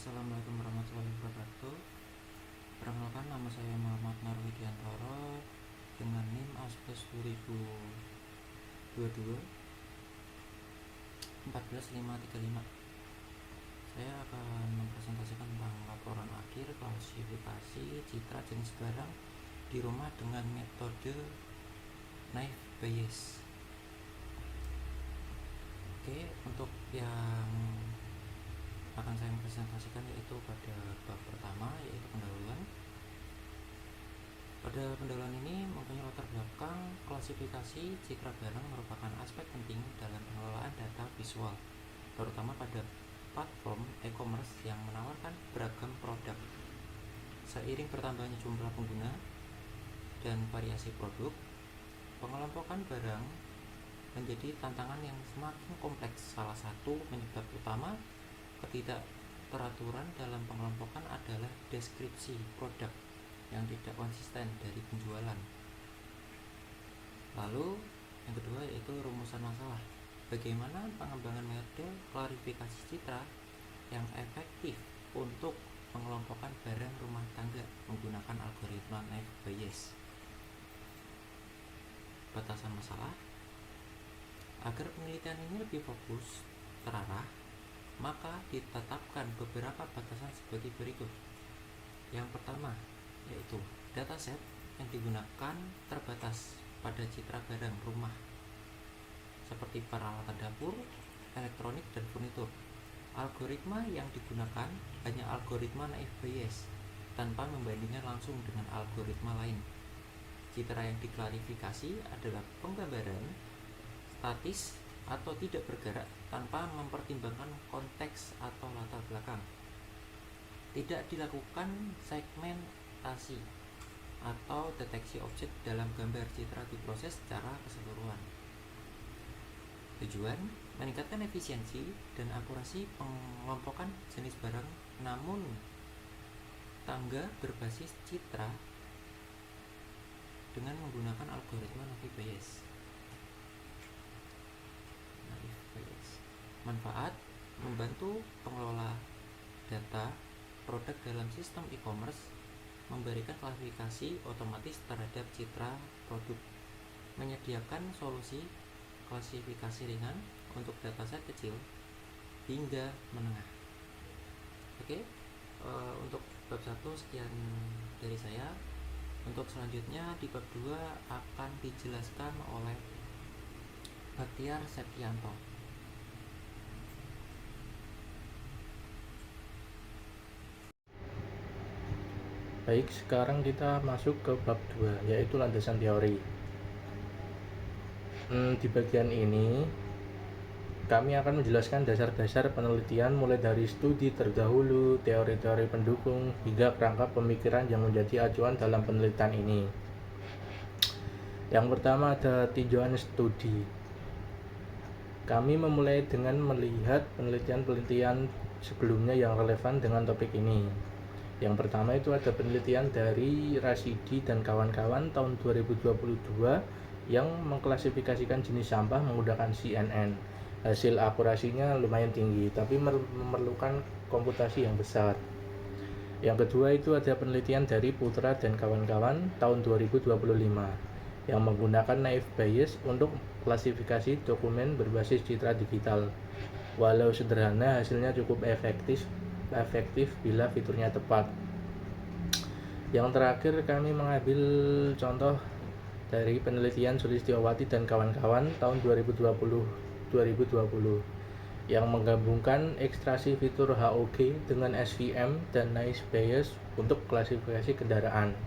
Assalamualaikum warahmatullahi wabarakatuh. Perkenalkan, nama saya Muhammad Narwidiantoro dengan NIM ASPES 2022 14535. Saya akan mempresentasikan tentang laporan akhir klasifikasi citra jenis barang di rumah dengan metode Naive Bayes. Oke, untuk yang akan saya presentasikan yaitu pada bab pertama, yaitu pendahuluan. Pada pendahuluan ini mempunyai latar belakang klasifikasi citra barang merupakan aspek penting dalam pengelolaan data visual, terutama pada platform e-commerce yang menawarkan beragam produk. Seiring bertambahnya jumlah pengguna dan variasi produk, pengelompokan barang menjadi tantangan yang semakin kompleks. Salah satu penyebab utama ketidakteraturan dalam pengelompokan adalah deskripsi produk yang tidak konsisten dari penjualan. Lalu yang kedua yaitu rumusan masalah. Bagaimana pengembangan metode klarifikasi citra yang efektif untuk mengelompokkan barang rumah tangga menggunakan algoritma Naive Bayes. Batasan masalah. Agar penelitian ini lebih fokus, terarah, maka ditetapkan beberapa batasan sebagai berikut. Yang pertama yaitu dataset yang digunakan terbatas pada citra barang rumah seperti peralatan dapur, elektronik, dan furnitur. Algoritma yang digunakan hanya algoritma Naive Bayes tanpa membandingkan langsung dengan algoritma lain. Citra yang diklarifikasi adalah penggambaran statis atau tidak bergerak tanpa mempertimbangkan konteks atau latar belakang. Tidak dilakukan segmentasi atau deteksi objek dalam gambar. Citra diproses secara keseluruhan. Tujuan meningkatkan efisiensi dan akurasi pengelompokan jenis barang, namun tangga berbasis citra dengan menggunakan algoritma Naive Bayes. Manfaat: membantu pengelola data produk dalam sistem e-commerce, memberikan klasifikasi otomatis terhadap citra produk, menyediakan solusi klasifikasi ringan untuk dataset kecil hingga menengah. Oke, untuk bab 1 sekian dari saya. Untuk selanjutnya di bab 2 akan dijelaskan oleh Baktiar Septianto. Baik, sekarang kita masuk ke bab 2, yaitu landasan teori. Di bagian ini, kami akan menjelaskan dasar-dasar penelitian mulai dari studi terdahulu, teori-teori pendukung, hingga kerangka pemikiran yang menjadi acuan dalam penelitian ini. Yang pertama ada tinjauan studi. Kami memulai dengan melihat penelitian-penelitian sebelumnya yang relevan dengan topik ini. Yang pertama itu ada penelitian dari Rasidi dan kawan-kawan tahun 2022 yang mengklasifikasikan jenis sampah menggunakan CNN. Hasil akurasinya lumayan tinggi, tapi memerlukan komputasi yang besar. Yang kedua itu ada penelitian dari Putra dan kawan-kawan tahun 2025 yang menggunakan Naive Bayes untuk klasifikasi dokumen berbasis citra digital. Walau sederhana, hasilnya cukup efektif bila fiturnya tepat. Yang terakhir, kami mengambil contoh dari penelitian Sulistiowati dan kawan-kawan tahun 2020 yang menggabungkan ekstraksi fitur HOG dengan SVM dan Naive Bayes untuk klasifikasi kendaraan.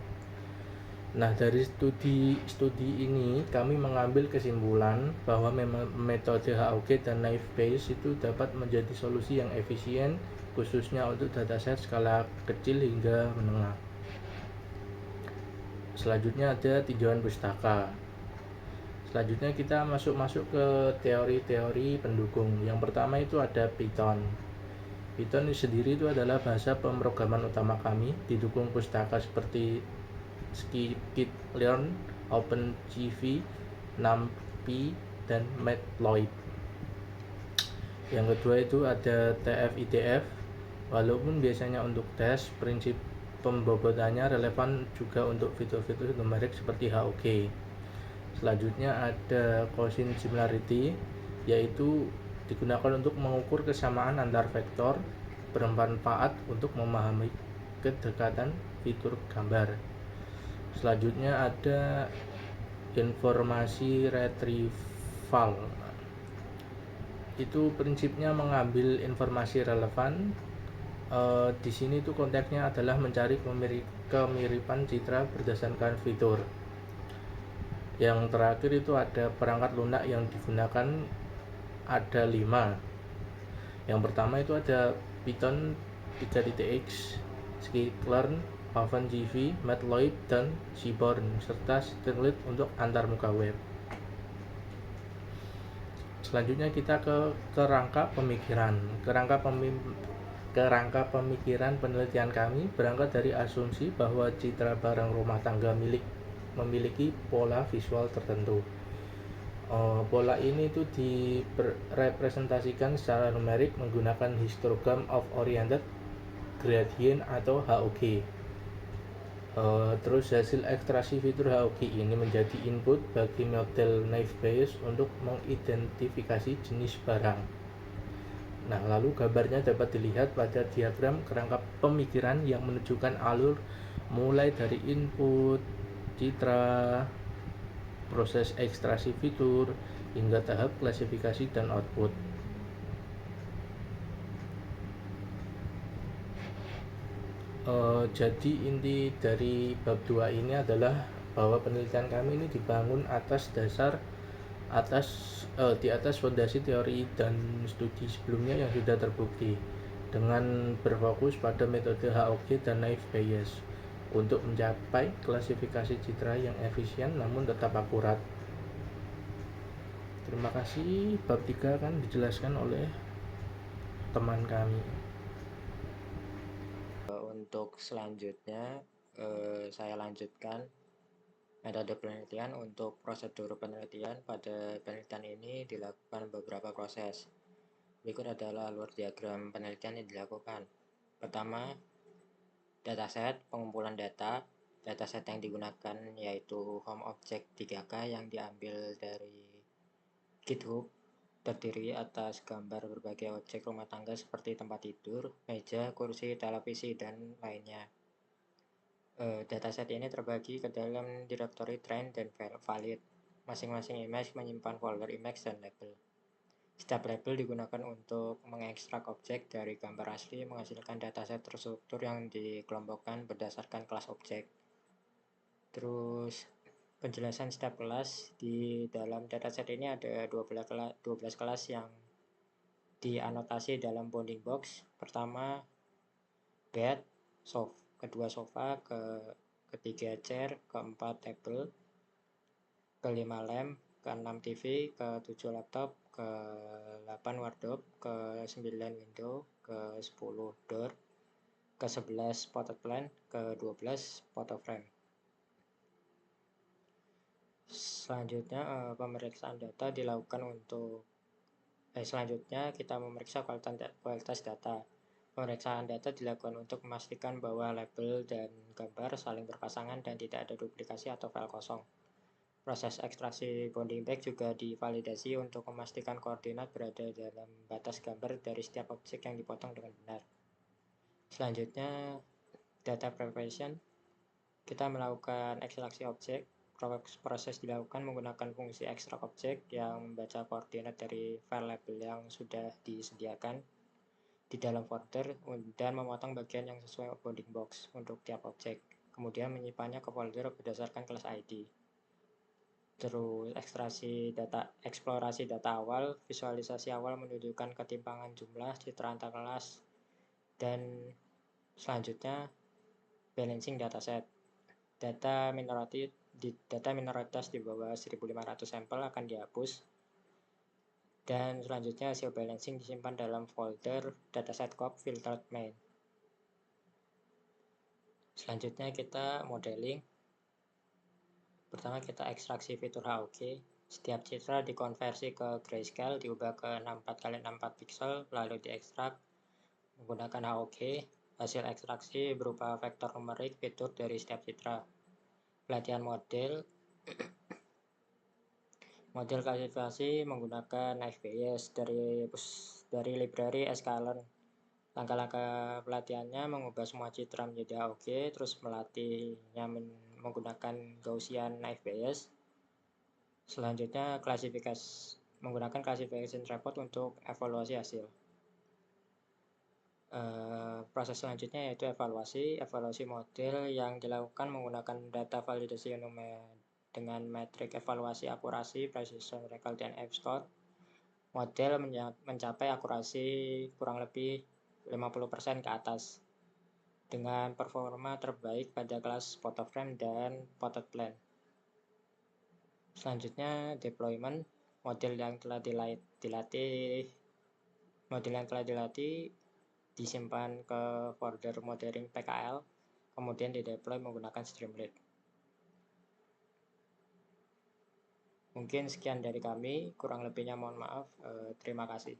Nah, dari studi ini kami mengambil kesimpulan bahwa metode HOG dan Naive Bayes itu dapat menjadi solusi yang efisien khususnya untuk dataset skala kecil hingga menengah. Selanjutnya ada tinjauan pustaka. Selanjutnya kita masuk ke teori-teori pendukung. Yang pertama itu ada Python. Python sendiri itu adalah bahasa pemrograman utama kami, didukung pustaka seperti Scikit-learn, OpenCV, NumPy, dan Matplotlib. Yang kedua itu ada TF-IDF, Walaupun biasanya untuk tes, prinsip pembobotannya relevan juga untuk fitur-fitur numerik seperti HOG. Selanjutnya ada Gaussian similarity, yaitu digunakan untuk mengukur kesamaan antar vektor, bermanfaat untuk memahami kedekatan fitur gambar. Selanjutnya ada informasi retrieval. Itu prinsipnya mengambil informasi relevan. Di sini tuh konteksnya adalah mencari kemiripan citra berdasarkan fitur. Yang terakhir itu ada perangkat lunak yang digunakan ada 5. Yang pertama itu ada Python 3.x, Sklearn, OpenGV, Matplotlib, dan Seaborn, serta Streamlit untuk antarmuka web. Selanjutnya kita ke kerangka pemikiran. Kerangka pemikiran penelitian kami berangkat dari asumsi bahwa citra barang rumah tangga memiliki pola visual tertentu. Pola ini itu direpresentasikan secara numerik menggunakan histogram of oriented gradient atau HOG. Terus hasil ekstraksi fitur HOG ini menjadi input bagi model naive Bayes untuk mengidentifikasi jenis barang. Nah, lalu gambarnya dapat dilihat pada diagram kerangka pemikiran yang menunjukkan alur mulai dari input, citra, proses ekstraksi fitur, hingga tahap klasifikasi dan output. Jadi inti dari bab 2 ini adalah bahwa penelitian kami ini dibangun di atas fondasi teori dan studi sebelumnya yang sudah terbukti, dengan berfokus pada metode HOG dan naive Bayes untuk mencapai klasifikasi citra yang efisien namun tetap akurat. Terima kasih. Bab 3 kan dijelaskan oleh teman kami. Untuk selanjutnya saya lanjutkan metode penelitian. Untuk prosedur penelitian, pada penelitian ini dilakukan beberapa proses. Berikut adalah alur diagram penelitian yang dilakukan. Pertama, dataset, pengumpulan data. Dataset yang digunakan yaitu Home Object 3K yang diambil dari GitHub, terdiri atas gambar berbagai objek rumah tangga seperti tempat tidur, meja, kursi, televisi, dan lainnya. Dataset ini terbagi ke dalam direktori train dan valid. Masing-masing image menyimpan folder image dan label. Setiap label digunakan untuk mengekstrak objek dari gambar asli, menghasilkan dataset terstruktur yang dikelompokkan berdasarkan kelas objek. Terus penjelasan setiap kelas. Di dalam dataset ini ada 12 kelas yang dianotasi dalam bounding box. Pertama, bed, kedua sofa, ketiga chair, keempat table, kelima lamp, keenam TV, ketujuh laptop, ke-8 wardrobe, ke-9 window, ke-10 door, ke-11 potted plant, ke-12 photo frame. Selanjutnya pemeriksaan data dilakukan selanjutnya kita memeriksa kualitas data. Pemeriksaan data dilakukan untuk memastikan bahwa label dan gambar saling berpasangan dan tidak ada duplikasi atau file kosong. Proses ekstraksi bounding box juga divalidasi untuk memastikan koordinat berada dalam batas gambar dari setiap objek yang dipotong dengan benar. Selanjutnya, data preparation. Kita melakukan ekstraksi objek. Proses dilakukan menggunakan fungsi extract object yang membaca koordinat dari file label yang sudah disediakan di dalam folder dan memotong bagian yang sesuai bounding box untuk tiap objek. Kemudian menyimpannya ke folder berdasarkan kelas ID. Terus eksplorasi data awal, visualisasi awal menunjukkan ketimpangan jumlah citra antar kelas, dan selanjutnya balancing dataset. Data minoritas di bawah 1500 sampel akan dihapus, dan selanjutnya hasil balancing disimpan dalam folder dataset cop filtered main. Selanjutnya kita modeling. Pertama kita ekstraksi fitur HOG. Setiap citra dikonversi ke grayscale, diubah ke 64x64 pixel, lalu diekstrak. menggunakan HOG, hasil ekstraksi berupa vektor numerik fitur dari setiap citra. Pelatihan model klasifikasi menggunakan FBS dari library sklearn. Langkah-langkah pelatihannya mengubah semua citra menjadi HOG, terus melatihnya menggunakan Gaussian FBS. Selanjutnya menggunakan classification report untuk evaluasi hasil. Proses selanjutnya yaitu evaluasi model yang dilakukan menggunakan data validasi dengan metrik evaluasi akurasi, precision, recall, dan F-score. Model mencapai akurasi kurang lebih 50% ke atas dengan performa terbaik pada kelas photoframe dan photoplan. Selanjutnya deployment. Model yang telah dilatih disimpan ke folder modeling PKL, kemudian dideploy menggunakan Streamlit. Mungkin sekian dari kami, kurang lebihnya mohon maaf. Terima kasih.